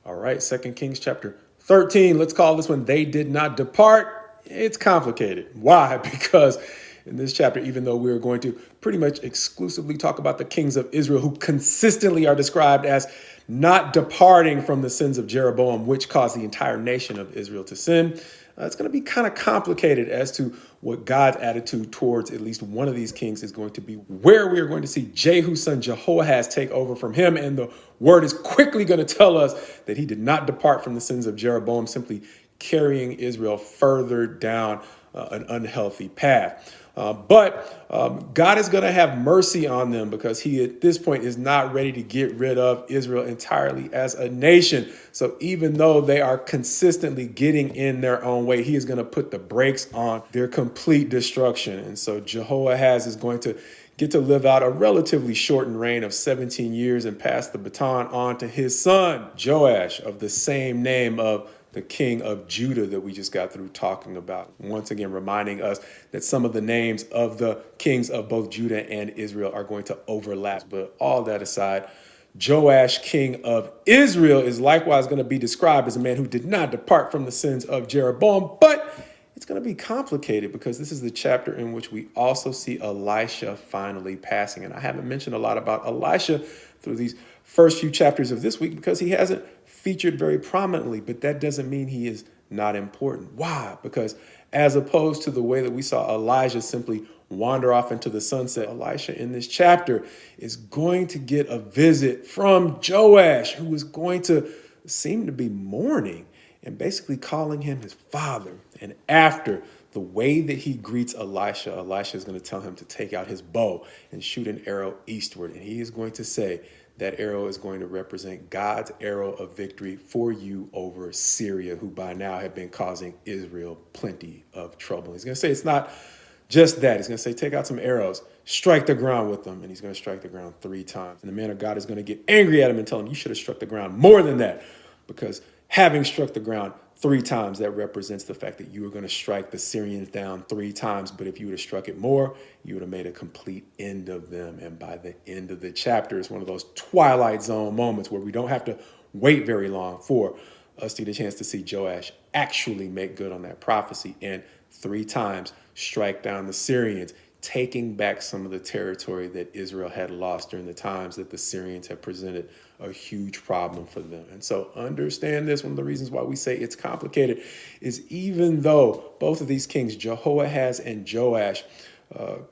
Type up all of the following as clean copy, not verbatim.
All right, 2 Kings chapter 13. Let's call this one They Did Not Depart. It's complicated. Why? Because in this chapter, even though we're going to pretty much exclusively talk about the kings of Israel who consistently are described as not departing from the sins of Jeroboam, which caused the entire nation of Israel to sin, it's going to be kind of complicated as to what God's attitude towards at least one of these kings is going to be, where we are going to see Jehu's son Jehoahaz take over from him. And the word is quickly going to tell us that he did not depart from the sins of Jeroboam, simply carrying Israel further down an unhealthy path. But God is going to have mercy on them because he, at this point, is not ready to get rid of Israel entirely as a nation. So even though they are consistently getting in their own way, he is going to put the brakes on their complete destruction. And so Jehoahaz is going to get to live out a relatively shortened reign of 17 years and pass the baton on to his son, Joash, of the same name of the king of Judah that we just got through talking about. Once again, reminding us that some of the names of the kings of both Judah and Israel are going to overlap. But all that aside, Joash, king of Israel, is likewise going to be described as a man who did not depart from the sins of Jeroboam. But it's going to be complicated because this is the chapter in which we also see Elisha finally passing. And I haven't mentioned a lot about Elisha through these first few chapters of this week because he hasn't featured very prominently, but that doesn't mean he is not important. Why? Because as opposed to the way that we saw Elijah simply wander off into the sunset, Elisha in this chapter is going to get a visit from Joash, who is going to seem to be mourning and basically calling him his father. And after the way that he greets Elisha, Elisha is going to tell him to take out his bow and shoot an arrow eastward. And he is going to say, that arrow is going to represent God's arrow of victory for you over Syria, who by now have been causing Israel plenty of trouble. He's going to say it's not just that. He's going to say, take out some arrows, strike the ground with them. And he's going to strike the ground 3 times. And the man of God is going to get angry at him and tell him, you should have struck the ground more than that, because having struck the ground 3 times, that represents the fact that you were going to strike the Syrians down 3 times. But if you would have struck it more, you would have made a complete end of them. And by the end of the chapter, it's one of those Twilight Zone moments where we don't have to wait very long for us to get a chance to see Joash actually make good on that prophecy and 3 times strike down the Syrians, taking back some of the territory that Israel had lost during the times that the Syrians had presented a huge problem for them. And so understand this, one of the reasons why we say it's complicated is even though both of these kings, Jehoahaz and Joash,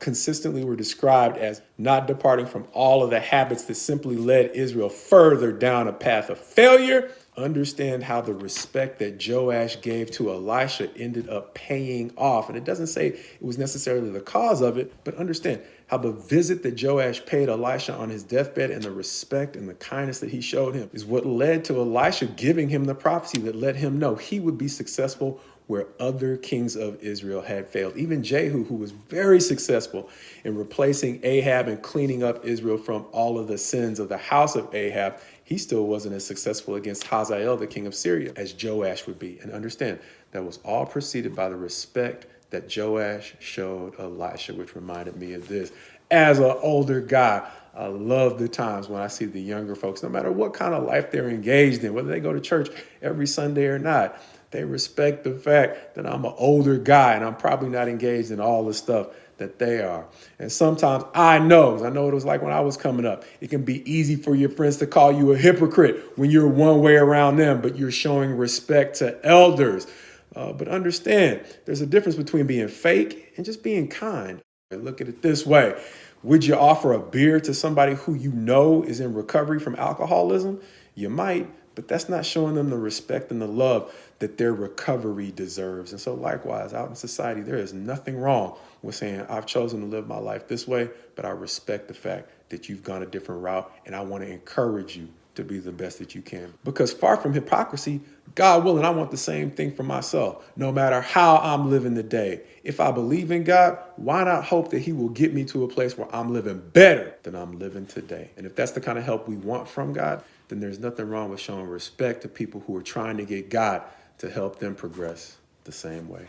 consistently were described as not departing from all of the habits that simply led Israel further down a path of failure, understand how the respect that Joash gave to Elisha ended up paying off. And it doesn't say it was necessarily the cause of it, but understand how the visit that Joash paid Elisha on his deathbed and the respect and the kindness that he showed him is what led to Elisha giving him the prophecy that let him know he would be successful where other kings of Israel had failed. Even Jehu, who was very successful in replacing Ahab and cleaning up Israel from all of the sins of the house of Ahab, he still wasn't as successful against Hazael, the king of Syria, as Joash would be. And understand, that was all preceded by the respect that Joash showed Elisha, which reminded me of this. As an older guy, I love the times when I see the younger folks, no matter what kind of life they're engaged in, whether they go to church every Sunday or not, they respect the fact that I'm an older guy and I'm probably not engaged in all the stuff that they are. And sometimes I know, because I know what it was like when I was coming up, it can be easy for your friends to call you a hypocrite when you're one way around them, but you're showing respect to elders. But understand, there's a difference between being fake and just being kind. Look at it this way. Would you offer a beer to somebody who you know is in recovery from alcoholism? You might, but that's not showing them the respect and the love that their recovery deserves. And so likewise, out in society, there is nothing wrong with saying, I've chosen to live my life this way, but I respect the fact that you've gone a different route, and I want to encourage you to be the best that you can. Because far from hypocrisy, God willing, I want the same thing for myself. No matter how I'm living the day, if I believe in God, why not hope that he will get me to a place where I'm living better than I'm living today? And if that's the kind of help we want from God, then there's nothing wrong with showing respect to people who are trying to get God to help them progress the same way.